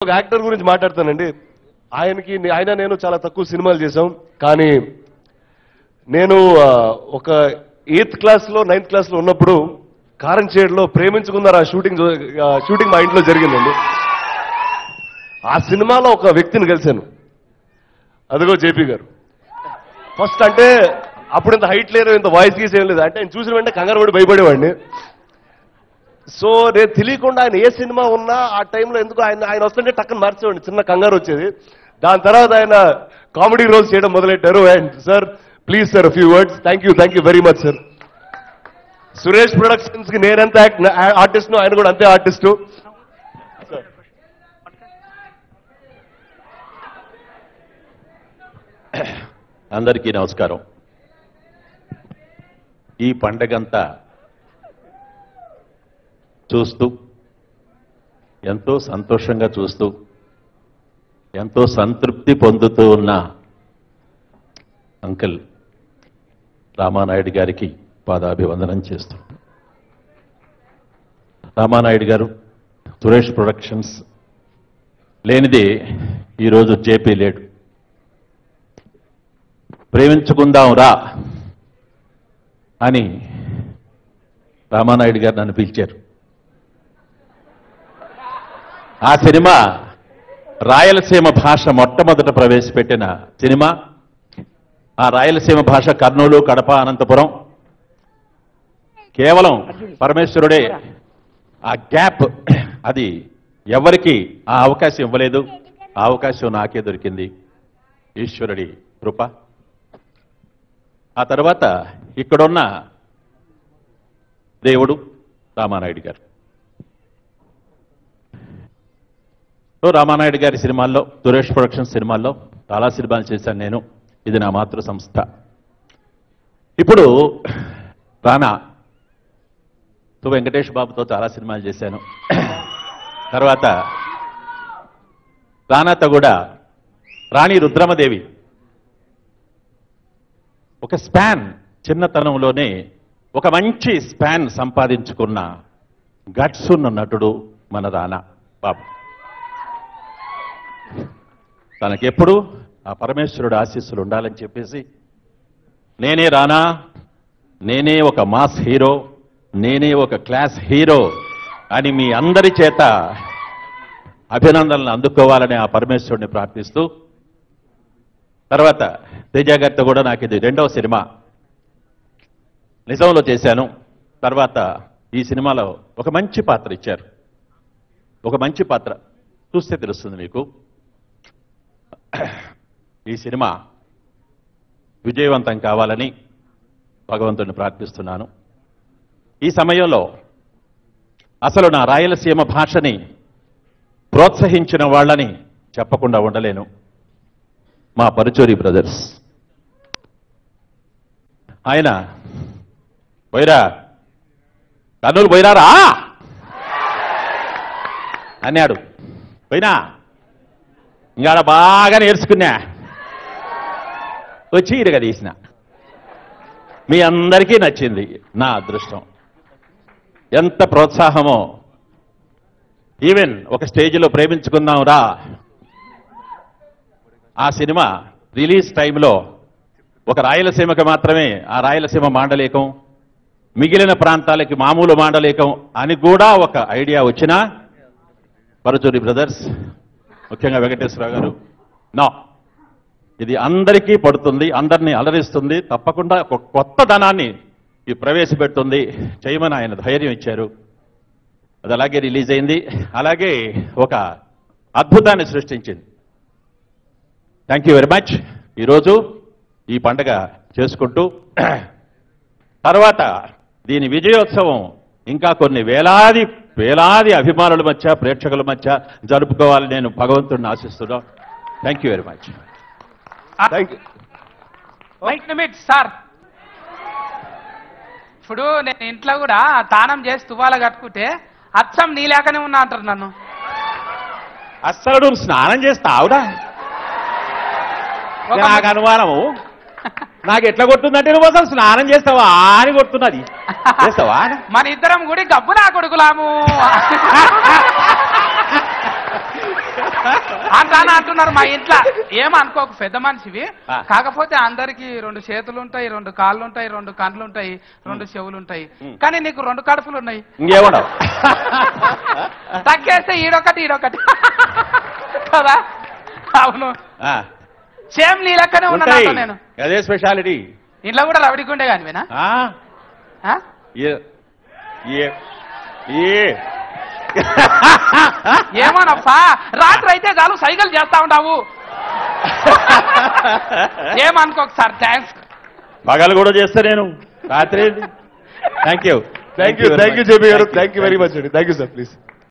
ఒక యాక్టర్ గురించి మాట్లాడతానండి. ఆయన నేను చాలా తక్కువ సినిమాలు చేశాం. కానీ నేను ఒక 8th క్లాస్లో 9th క్లాస్లో ఉన్నప్పుడు కారంచేడులో ప్రేమించుకున్నారు షూటింగ్ మా ఇంట్లో జరిగిందండి. ఆ సినిమాలో ఒక వ్యక్తిని కలిశాను. అదిగో జేపీ గారు. ఫస్ట్ అంటే అప్పుడు ఇంత హైట్ లేదు, ఇంత వాయిస్ గీస్ ఏం లేదు. అంటే ఆయన చూసిన వెంటనే కంగారు పడి భయపడేవాడిని. సో నేను తెలియకుండా ఆయన ఏ సినిమా ఉన్నా ఆ టైంలో ఎందుకు ఆయన వస్తుంటే టక్కన మార్చేవాడిని, చిన్న కంగారు వచ్చేది. దాని తర్వాత ఆయన కామెడీ రోల్స్ చేయడం మొదలెట్టారు. And sir please sir few words. Thank you very much sir. Suresh productions కి నేనెంత ఆర్టిస్ట్ ఆయన కూడా అంతే ఆర్టిస్టు. అందరికీ నమస్కారం. ఈ పండగంతా చూస్తూ ఎంతో సంతోషంగా చూస్తూ ఎంతో సంతృప్తి పొందుతూ ఉన్న అంకుల్ రామానాయుడు గారికి పాదాభివందనం చేస్తూ, రామానాయుడు గారు సురేష్ ప్రొడక్షన్స్ లేనిది ఈరోజు జేపీ లేడు. ప్రేమించుకుందాం రా అని రామానాయుడు గారు నన్ను పిలిచారు. ఆ సినిమా రాయలసీమ భాష మొట్టమొదట ప్రవేశపెట్టిన సినిమా. ఆ రాయలసీమ భాష కర్నూలు, కడప, అనంతపురం. కేవలం పరమేశ్వరుడే ఆ గ్యాప్, అది ఎవరికి ఆ అవకాశం ఇవ్వలేదు. ఆ అవకాశం నాకే దొరికింది, ఈశ్వరుడి కృప. ఆ తర్వాత ఇక్కడున్న దేవుడు రామానాయుడు గారు. రామానాయుడు గారి సినిమాల్లో, సురేష్ ప్రొడక్షన్ సినిమాల్లో చాలా సినిమాలు చేశాను నేను. ఇది నా మాతృ సంస్థ. ఇప్పుడు రానా వెంకటేష్ బాబుతో చాలా సినిమాలు చేశాను. తర్వాత రానాతో కూడా రాణి రుద్రమదేవి. ఒక స్పాన్, చిన్నతనంలోనే ఒక మంచి స్పాన్ సంపాదించుకున్న గట్స్ ఉన్న నటుడు మన రానా బాబు. తనకెప్పుడు ఆ పరమేశ్వరుడు ఆశీస్సులు ఉండాలని చెప్పేసి, నేనే రానా, నేనే ఒక మాస్ హీరో, నేనే ఒక క్లాస్ హీరో అని మీ అందరి చేత అభినందనలు అందుకోవాలని ఆ పరమేశ్వరుడిని ప్రార్థిస్తూ, తర్వాత తేజ గారితో కూడా నాకు ఇది 2వ సినిమా. నిజంలో చేశాను. తర్వాత ఈ సినిమాలో ఒక మంచి పాత్ర ఇచ్చారు. ఒక మంచి పాత్ర చూస్తే తెలుస్తుంది మీకు. ఈ సినిమా విజయవంతం కావాలని భగవంతుడిని ప్రార్థిస్తున్నాను. ఈ సమయంలో అసలు నా రాయలసీమ భాషని ప్రోత్సహించిన వాళ్ళని చెప్పకుండా ఉండలేను. మా పరుచూరి బ్రదర్స్. ఆయన పోయిరా, కర్నూలు పోయిరారా అన్నాడు. పోయినా ఇంకా బాగా నేర్చుకున్నా, వచ్చి ఇరుగా తీసిన. మీ అందరికీ నచ్చింది. నా అదృష్టం. ఎంత ప్రోత్సాహమో. ఈవెన్ ఒక స్టేజ్లో ప్రేమించుకుందాం రా, ఆ సినిమా రిలీజ్ టైంలో ఒక రాయలసీమకి మాత్రమే ఆ రాయలసీమ మాండలికం, మిగిలిన ప్రాంతాలకి మామూలు మాండలికం అని కూడా ఒక ఐడియా వచ్చినా పరుచూరి బ్రదర్స్, ముఖ్యంగా వెంకటేశ్వరరావు గారు, నో ఇది అందరికీ పడుతుంది, అందరినీ అలరిస్తుంది, తప్పకుండా ఒక కొత్త ధనాన్ని ప్రవేశపెడుతుంది చేయమని ఆయన ధైర్యం ఇచ్చారు. అది అలాగే రిలీజ్ అయింది. అలాగే ఒక అద్భుతాన్ని సృష్టించింది. Thank you very much. ఈరోజు ఈ పండగ చేసుకుంటూ తర్వాత దీని విజయోత్సవం ఇంకా కొన్ని వేలాది అభిమానుల మధ్య, ప్రేక్షకుల మధ్య జరుపుకోవాలని నేను భగవంతుడిని ఆశిస్తున్నాను. Thank you very much. Thank you. Wait minute sir. ఇప్పుడు నేను ఇంట్లో కూడా తానం చేసి తువాల కట్టుకుంటే అచ్చం నీలేకనే ఉన్నా అంటారు నన్ను. అస్సలు నువ్వు స్నానం చేస్తావురా? నాకు అనుమానము. నాకు ఎట్లా కొడుతుందంటే నువ్వు అసలు స్నానం చేస్తావా అని కొడుతున్నది. చేస్తావా? మన ఇద్దరం కూడా గబ్బు నా కొడుకులాము. అంటానా అంటున్నారు మా ఇంట్లో. ఏమనుకోకు, పెద్ద మనిషివి. ఆ. కాకపోతే అందరికి 2 చేతులు ఉంటాయి, 2 కాళ్ళు ఉంటాయి, 2 కండ్లు ఉంటాయి, 2 చెవులు ఉంటాయి. కానీ నీకు 2 కడుపులు ఉన్నాయి. ఇంకేమన్నావు? తగ్గేస్తే ఈడొకటి ఈడొకటి కదా. అవును, ఆ, సేమ్ నీ లెక్కనే ఉంటాయి. ఉన్నాను నేను. అదే స్పెషాలిటీ. ఇంట్లో కూడా రవిడికుండే కానివేనా? ఏమోనప్పా, రాత్రి అయితే చాలు సైకిల్ చేస్తా ఉంటావు. ఏమనుకోకు సార్, థ్యాంక్స్. పగలు కూడా చేస్తా నేను, రాత్రి. Thank you thank you JP గారు, థ్యాంక్ యూ వెరీ మచ్ అండి. Thank you sir, please.